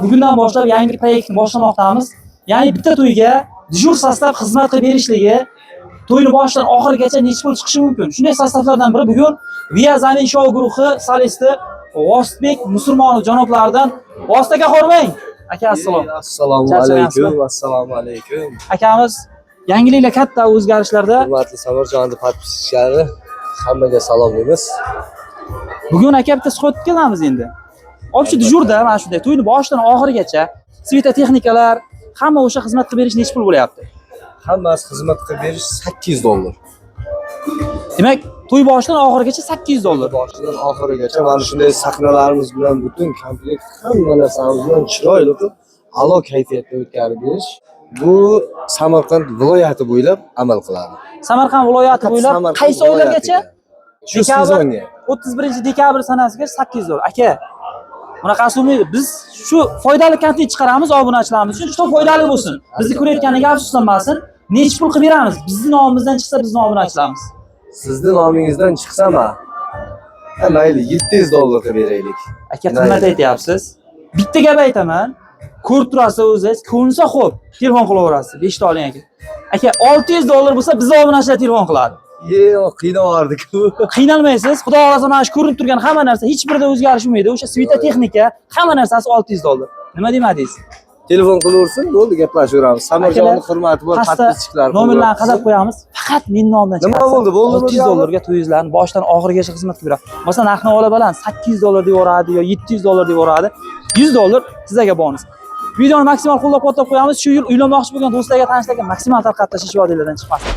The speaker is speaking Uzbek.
bugundan boshlab yangi proyektni boshlamoqdamiz. Ya'ni bitta to'yga dijur sostav xizmat qilib berishligi, to'yni boshidan oxirigacha necha pul chiqishi mumkin. Shunday sostavlardan biri bugun Via Zamin Show guruhi solisti Vositbek Musulmonov janoblaridan. Vosita aka hormang. Aka assalom. Assalomu alaykum. Assalomu alaykum. Akamiz yangiliklar katta o'zgarishlarda. Hurmatli Samarjonda podpischiklari, hammaga salom deymiz. Bugun aka bitta suhbat kelamiz endi. Obchi dijurda mana shunday to'yni boshidan oxirigacha sveta texnikalar, hamma o'sha xizmat qilib berish necha pul bo'lyapti? Hammasi xizmat qilib berish $800. Demak, to'y boshidan oxirigacha $800. Boshidan oxirigacha mana shunday sahnalarimiz bilan butun komplekt hamma narsamiz bilan chiroyli qilib, a'lo kayfiyatda o'tkazib berish. Bu Samarqand viloyati bo'ylab amal qiladi. Samarqand viloyati bo'ylab qaysi oylargacha? Shu sezonga 31-dekabr sanasiga $800. Aka, bunaqasi bo'lmaydi. Biz shu foydali kontent chiqaramiz obunachilarimiz uchun, juda foydali bo'lsin. Bizni ko'rayotganiga afsuslanmasin. Necha pul qilib beramiz? Bizning nomimizdan chiqsa bizning obunachilarimiz. Sizni nomingizdan chiqsa-ma, mayli $700 qilib beraylik. Aka, qimmat aytyapsiz. Bitta gap aytaman. Ko'rib turasiz o'zingiz, ko'rinsa xo'p, telefon qilaverasiz. 5 ta oling aka. Aka, $600 bo'lsa bizning obunachilar telefon qiladi. Yo'q, qiynaldik-ku. Qiynalmaysiz. Xudo xolasa mana shu ko'rinib turgan hamma narsa hech birida o'zgarish bo'lmaydi. O'sha sveta texnika, hamma narsasi $600. Nima demadingiz? Telefon qilaversin, bo'ldi, gaplashaveramiz. Samarjonning hurmati bor, podpischilar. Nomerlarni qazab qo'yamiz. Faqat men nomimdan chiqadi. Nima bo'ldi? $600 ga to'yingizlarni boshidan oxirigacha xizmat qilib beradi. Masalan, narx-navo baland $800 deyoradi yo $700 deyoradi. $100 sizlarga bonus. Videoni maksimal qo'llab-quvvatlab qo'yamiz. Shu yil uylanmoqchi bo'lgan do'stlarga, tanishlarga maksimal tarqatib tashlash yodingizdan chiqmasin.